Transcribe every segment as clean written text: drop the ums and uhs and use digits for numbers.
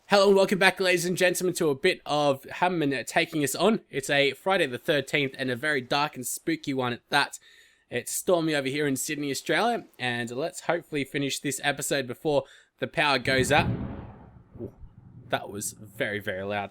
Hello and welcome back, ladies and gentlemen, to a bit of Hammond taking us on. It's a Friday the 13th and a very dark and spooky one at that. It's stormy over here in Sydney, Australia, and let's hopefully finish this episode before the power goes out. Ooh, that was very, very loud.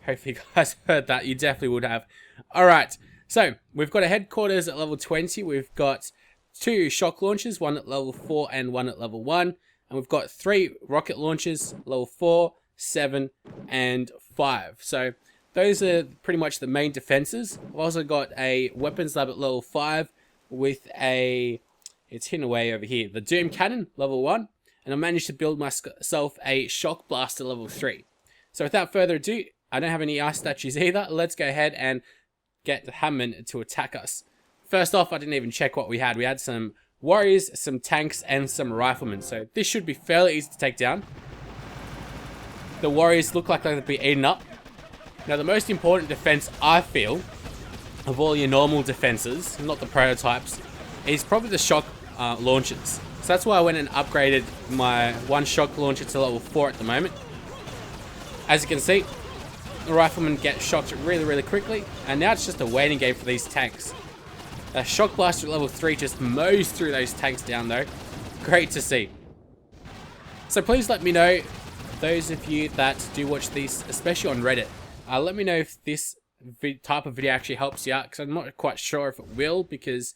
Hopefully you guys heard that. You definitely would have. Alright, so we've got a headquarters at level 20. We've got 2 shock launchers, one at level 4 and one at level 1. And we've got 3 rocket launchers, level 4, 7 and 5. So those are pretty much the main defenses. I've also got a weapons lab at level 5 with it's hidden away over here, the Doom Cannon level 1, and I managed to build myself a shock blaster level 3. So without further ado, I don't have any ice statues either. Let's go ahead and get Hammond to attack us. First off, I didn't even check what we had. We had some warriors, some tanks and some riflemen, so this should be fairly easy to take down. The warriors look like they'll be eaten up. Now, the most important defense, I feel, of all your normal defenses, not the prototypes, is probably the shock launchers. So that's why I went and upgraded my one shock launcher to level 4 at the moment. As you can see, the riflemen get shocked really, really quickly, and now it's just a waiting game for these tanks. The shock blaster at level 3 just mows through those tanks down though. Great to see. So please let me know, those of you that do watch these, especially on Reddit, let me know if this type of video actually helps you out, because I'm not quite sure if it will, because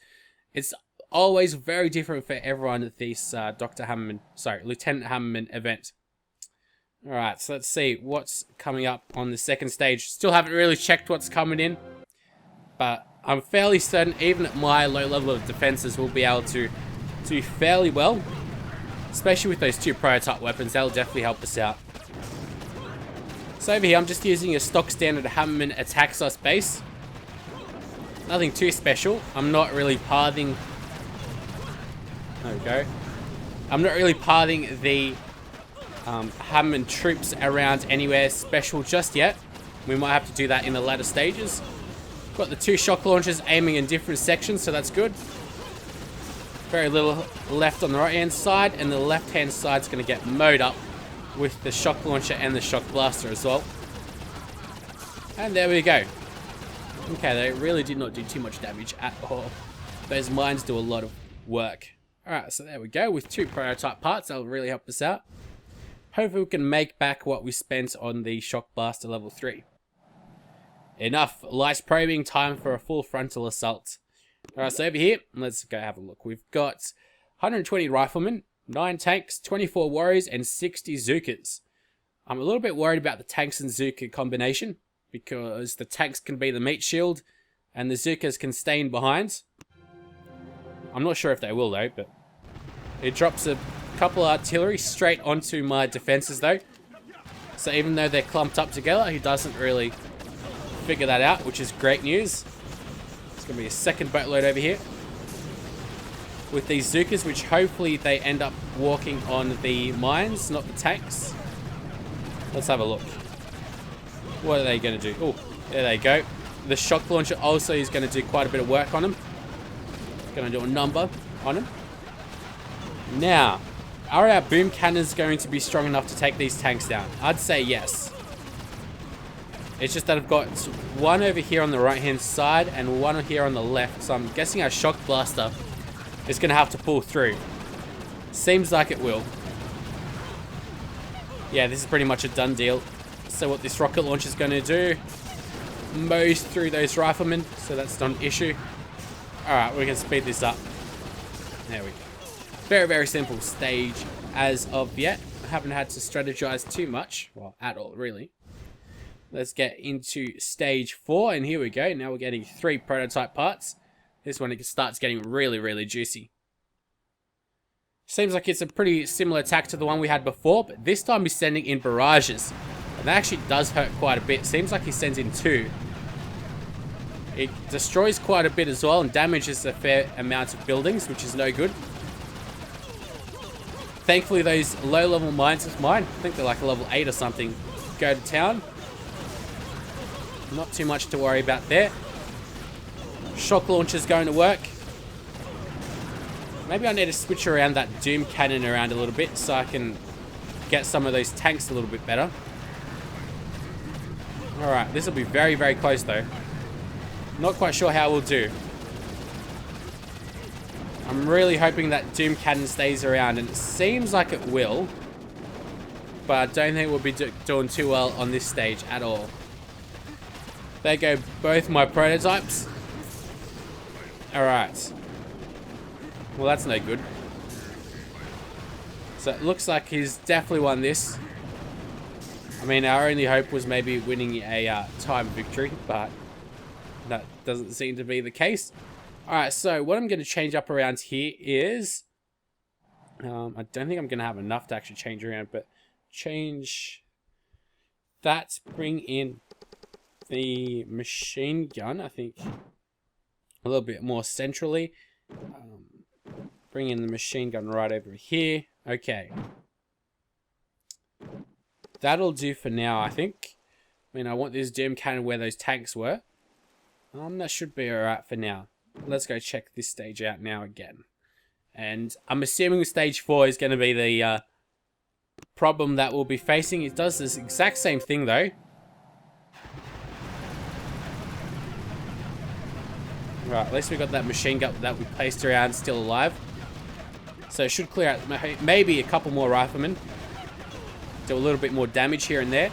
it's always very different for everyone at this Lieutenant Hammerman event. Alright, so let's see what's coming up on the second stage. Still haven't really checked what's coming in, but I'm fairly certain even at my low level of defenses we'll be able to do fairly well. Especially with those 2 prototype weapons, that'll definitely help us out. So over here, I'm just using a stock standard Hammerman Attacks Us base. Nothing too special. I'm not really pathing... There we go. I'm not really pathing the Hammerman troops around anywhere special just yet. We might have to do that in the latter stages. Got the 2 shock launchers aiming in different sections, so that's good. Very little left on the right hand side, and the left hand side is going to get mowed up with the shock launcher and the shock blaster as well. And there we go. Okay, they really did not do too much damage at all. Those mines do a lot of work. Alright, so there we go. With 2 prototype parts, that'll really help us out. Hopefully we can make back what we spent on the shock blaster level 3. Enough light probing, time for a full frontal assault. Alright, so over here, let's go have a look. We've got 120 riflemen, 9 tanks, 24 warriors, and 60 Zookas. I'm a little bit worried about the tanks and Zooka combination, because the tanks can be the meat shield, and the Zookas can stay in behind. I'm not sure if they will though, but it drops a couple of artillery straight onto my defenses though. So even though they're clumped up together, he doesn't really figure that out, which is great news. Going to be a second boatload over here with these Zookas, which hopefully they end up walking on the mines, not the tanks. Let's have a look. What are they going to do? Oh, there they go. The shock launcher also is going to do quite a bit of work on them. Going to do a number on them. Now, are our boom cannons going to be strong enough to take these tanks down? I'd say yes. It's just that I've got one over here on the right hand side and one here on the left. So I'm guessing our shock blaster is going to have to pull through. Seems like it will. Yeah, this is pretty much a done deal. So what this rocket launcher is going to do, mows through those riflemen. So that's not an issue. Alright, we can speed this up. There we go. Very, very simple stage as of yet. I haven't had to strategize too much. Well, at all, really. Let's get into stage 4, and here we go. Now we're getting 3 prototype parts. This one, it starts getting really, really juicy. Seems like it's a pretty similar attack to the one we had before, but this time he's sending in barrages. And that actually does hurt quite a bit. Seems like he sends in 2. It destroys quite a bit as well, and damages a fair amount of buildings, which is no good. Thankfully, those low-level mines of mine, I think they're like a level 8 or something, go to town. Not too much to worry about there. Shock launcher's going to work. Maybe I need to switch around that Doom Cannon around a little bit so I can get some of those tanks a little bit better. Alright, this will be very, very close though. Not quite sure how we'll do. I'm really hoping that Doom Cannon stays around, and it seems like it will. But I don't think we'll be doing too well on this stage at all. There go both my prototypes. Alright. Well, that's no good. So it looks like he's definitely won this. I mean, our only hope was maybe winning a time victory, but that doesn't seem to be the case. Alright, so what I'm going to change up around here is... I don't think I'm going to have enough to actually change around, but change that, bring in the machine gun, I think, a little bit more centrally. Bring in the machine gun right over here. Okay. That'll do for now, I think. I mean, I want this Doom Cannon where those tanks were. That should be alright for now. Let's go check this stage out now again. And I'm assuming stage 4 is going to be the problem that we'll be facing. It does this exact same thing though. Right, at least we got that machine gun that we placed around still alive. So it should clear out maybe a couple more riflemen. Do a little bit more damage here and there.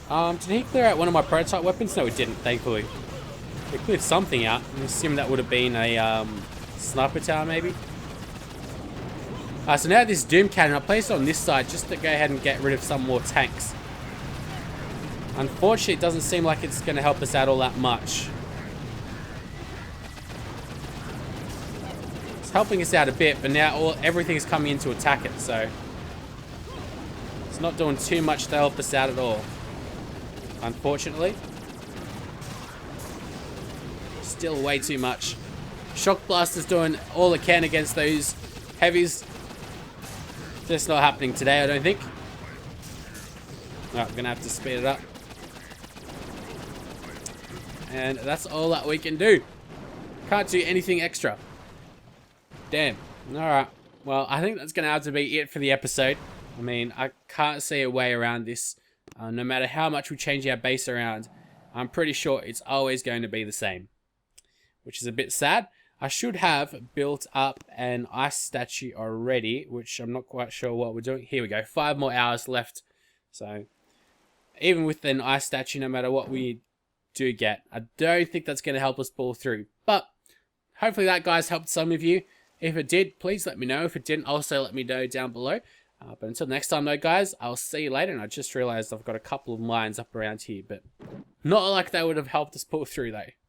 Did he clear out one of my prototype weapons? No, he didn't, thankfully. He cleared something out. I assume that would have been a sniper tower, maybe. So now this Doom Cannon, I placed it on this side just to go ahead and get rid of some more tanks. Unfortunately, it doesn't seem like it's going to help us out all that much. It's helping us out a bit, but now everything's coming in to attack it, so it's not doing too much to help us out at all. Unfortunately. Still way too much. Shock Blaster's doing all it can against those heavies. Just not happening today, I don't think. Alright, we're going to have to speed it up. And that's all that we can do. Can't do anything extra. Damn. Alright. Well, I think that's going to have to be it for the episode. I mean, I can't see a way around this. No matter how much we change our base around, I'm pretty sure it's always going to be the same. Which is a bit sad. I should have built up an ice statue already, which I'm not quite sure what we're doing. Here we go. 5 more hours left. So, even with an ice statue, no matter what we do get, I don't think that's going to help us pull through. But, hopefully that, guys, helped some of you. If it did, please let me know. If it didn't, also let me know down below. But until next time, though, guys, I'll see you later. And I just realized I've got a couple of mines up around here, but not like they would have helped us pull through, though.